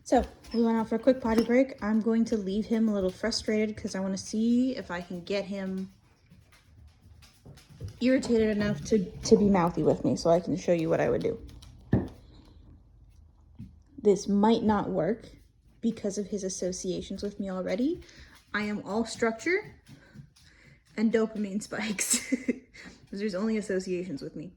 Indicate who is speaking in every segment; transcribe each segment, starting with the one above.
Speaker 1: So we went out for a quick potty break. I'm going to leave him a little frustrated because I want to see if I can get him irritated enough to be mouthy with me so I can show you what I would do. This might not work because of his associations with me already. I am all structure and dopamine spikes because there's only associations with me.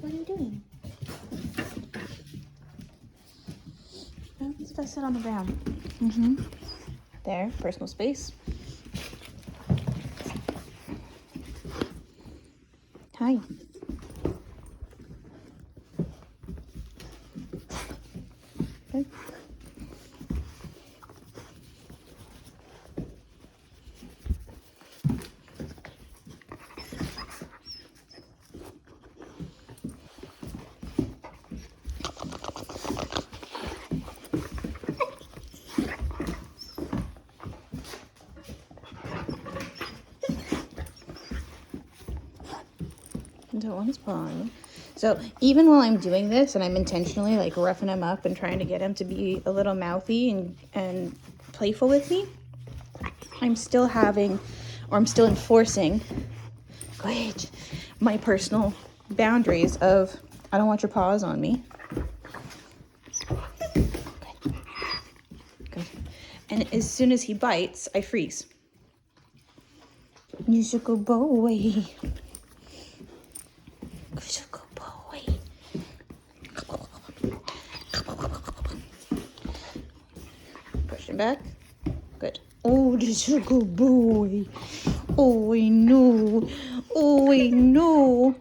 Speaker 1: What are you doing? Let's sit on the ground. There, personal space. Hi. Good. Don't want his paw on you. So even while I'm doing this and I'm intentionally like roughing him up and trying to get him to be a little mouthy and playful with me, I'm still enforcing my personal boundaries of I don't want your paws on me. Good. And as soon as he bites, I freeze. You should go boy. Push him back. Good. Oh, this is a good boy. Oh, I know. Oh, I know.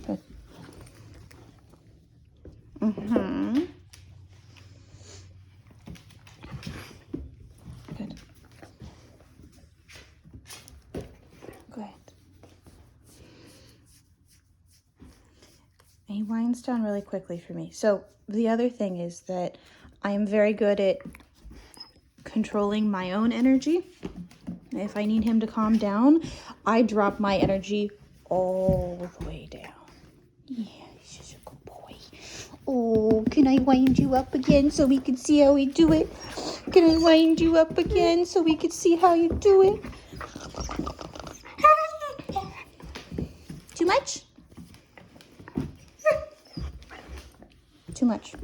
Speaker 1: Good. Good. Good. And he winds down really quickly for me. So the other thing is that I am very good at controlling my own energy. If I need him to calm down, I drop my energy all the way down. Yeah, he's just a good boy. Oh, can I wind you up again so we can see how we do it? Can I wind you up again so we can see how you do it? Too much? Too much.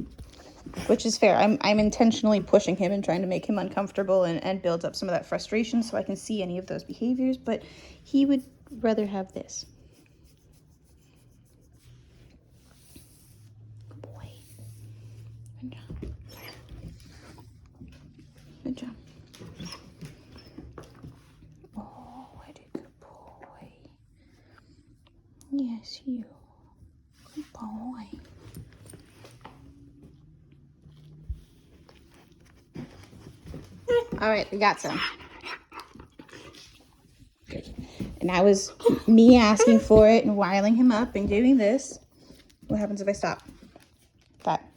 Speaker 1: Which is fair. I'm intentionally pushing him and trying to make him uncomfortable and build up some of that frustration so I can see any of those behaviors, but he would rather have this. Good boy. Good job. Good job. Oh, what a good boy. Yes, you. Good boy. All right, we got some. Good. And that was me asking for it and wiling him up and doing this. What happens if I stop? That.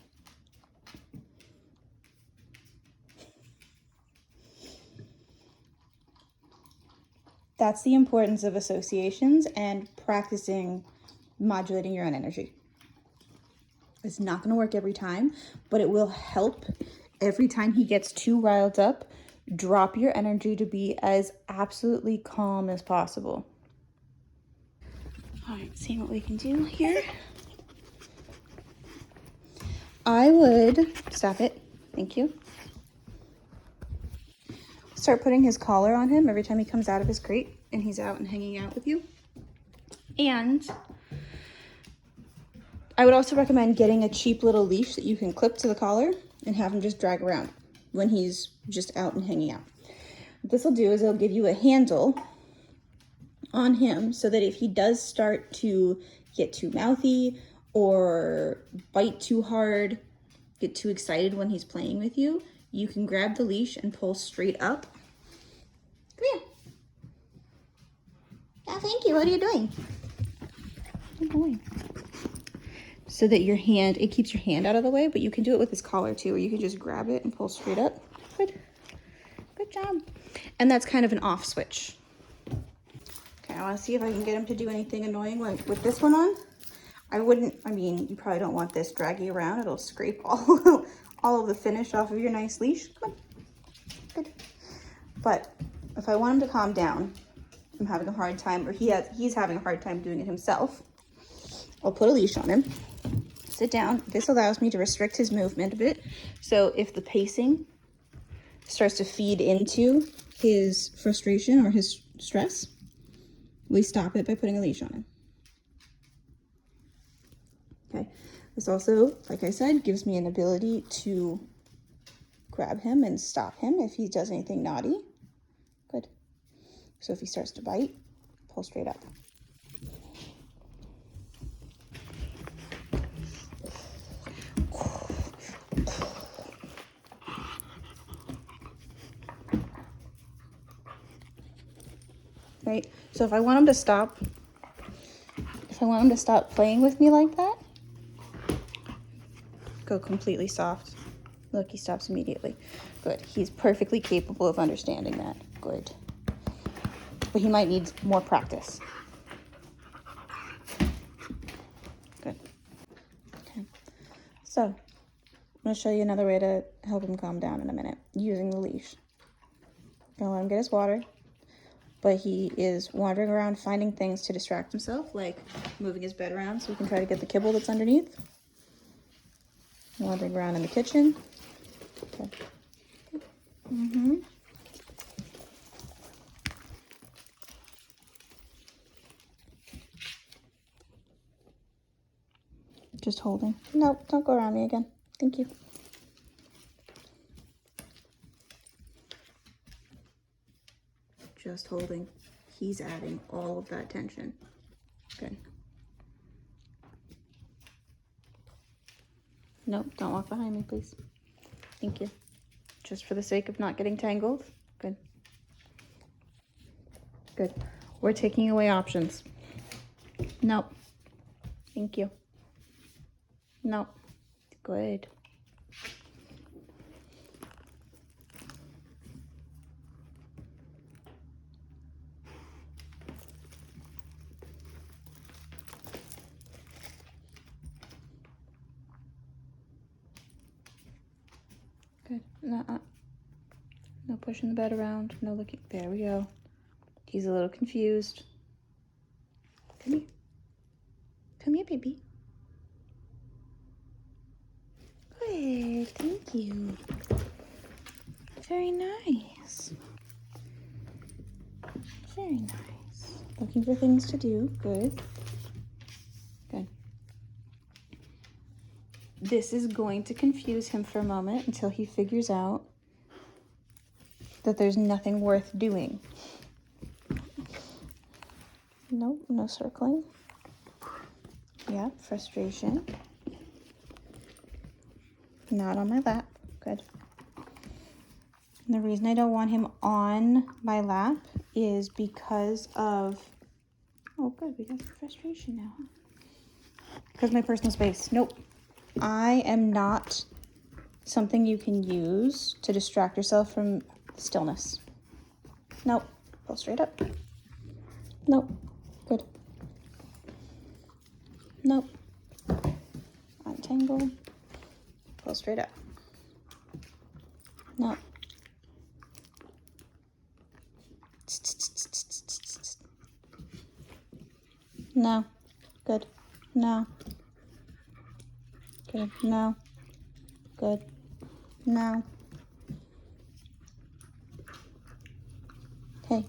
Speaker 1: That's the importance of associations and practicing modulating your own energy. It's not going to work every time, but it will help. Every time he gets too riled up, drop your energy to be as absolutely calm as possible. All right, see what we can do here. I would, stop it, thank you. Start putting his collar on him every time he comes out of his crate and he's out and hanging out with you. And I would also recommend getting a cheap little leash that you can clip to the collar and have him just drag around when he's just out and hanging out. What this will do is it'll give you a handle on him so that if he does start to get too mouthy or bite too hard, get too excited when he's playing with you, you can grab the leash and pull straight up. Come here. Yeah, thank you. What are you doing? Good boy. So that your hand, it keeps your hand out of the way, but you can do it with his collar too, or you can just grab it and pull straight up. Good. Good job. And that's kind of an off switch. I want to see if I can get him to do anything annoying like with this one on. I wouldn't, I mean, you probably don't want this draggy around. It'll scrape all of the finish off of your nice leash. Come on. Good. But if I want him to calm down, I'm having a hard time, or he's having a hard time doing it himself, I'll put a leash on him. Sit down. This allows me to restrict his movement a bit. So if the pacing starts to feed into his frustration or his stress, we stop it by putting a leash on him. Okay. This also, like I said, gives me an ability to grab him and stop him if he does anything naughty. Good. So if he starts to bite, pull straight up. Right? So if I want him to stop, playing with me like that, go completely soft. Look, he stops immediately. Good. He's perfectly capable of understanding that. Good. But he might need more practice. Good. Okay. So, I'm going to show you another way to help him calm down in a minute, using the leash. Gonna let him get his water, but he is wandering around finding things to distract himself, like moving his bed around so he can try to get the kibble that's underneath. Wandering around in the kitchen. Okay. Just holding. Nope, don't go around me again. Thank you. Just holding. He's adding all of that tension. Good. Nope, don't walk behind me, please. Thank you. Just for the sake of not getting tangled. Good. Good. We're taking away options. Nope. Thank you. Nope. Good. Good. No pushing the bed around. No looking. There we go. He's a little confused. Come here. Come here, baby. Good. Thank you. Very nice. Very nice. Looking for things to do. Good. Good. This is going to confuse him for a moment until he figures out that there's nothing worth doing. Nope, no circling. Yeah, frustration. Not on my lap. Good. And the reason I don't want him on my lap is because of... Oh, good, we got some frustration now. Because my personal space. Nope. I am not something you can use to distract yourself from stillness. Nope. Pull straight up. Nope. Good. Nope. Untangle. Pull straight up. Nope. No. Good. No. Good. No. Good. No. Hey.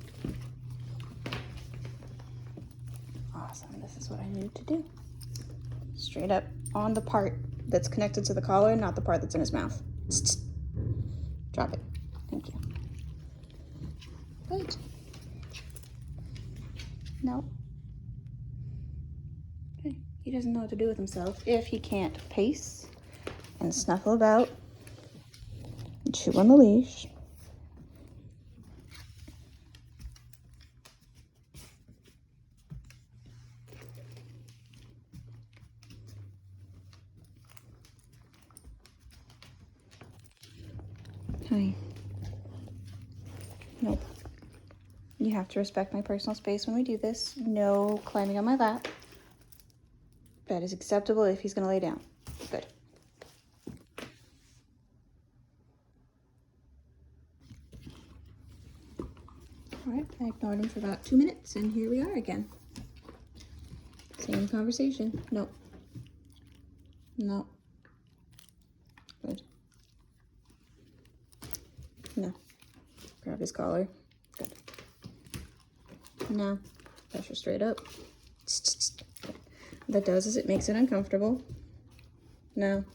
Speaker 1: Awesome. This is what I needed to do. Straight up on the part that's connected to the collar, not the part that's in his mouth. Drop it. Thank you. Good. No. Okay. He doesn't know what to do with himself if he can't pace and snuffle about and chew on the leash. Hi. Nope. You have to respect my personal space when we do this. No climbing on my lap. That is acceptable if he's going to lay down. Good. All right, I ignored him for about 2 minutes, and here we are again. Same conversation. Nope. No. Good. No. Grab his collar. Good. No. Pressure straight up. Good. What that does is it makes it uncomfortable. No.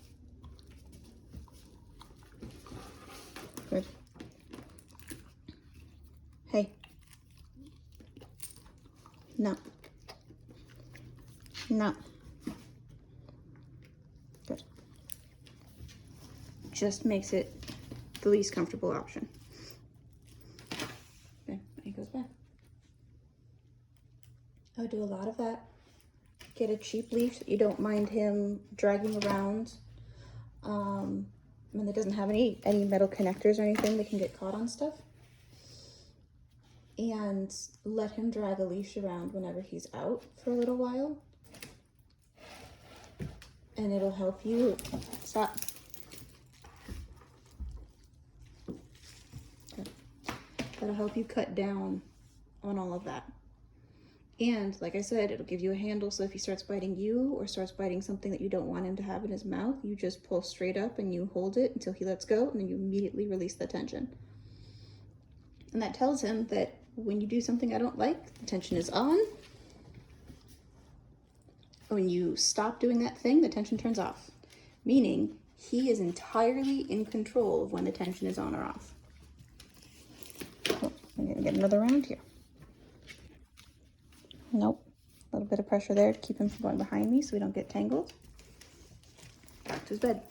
Speaker 1: Good. Hey. No. No. Good. Just makes it the least comfortable option. Okay, he goes back. I would do a lot of that. Get a cheap leash that you don't mind him dragging around. When it doesn't have any metal connectors or anything that can get caught on stuff. And let him drag a leash around whenever he's out for a little while. And it'll help you stop. Okay. That'll help you cut down on all of that. And like I said, it'll give you a handle, so if he starts biting you or starts biting something that you don't want him to have in his mouth, you just pull straight up and you hold it until he lets go, and then you immediately release the tension. And that tells him that when you do something I don't like, the tension is on. When you stop doing that thing, the tension turns off. Meaning, he is entirely in control of when the tension is on or off. Oh, I'm gonna get another round here. Nope. A little bit of pressure there to keep him from going behind me so we don't get tangled. Back to his bed.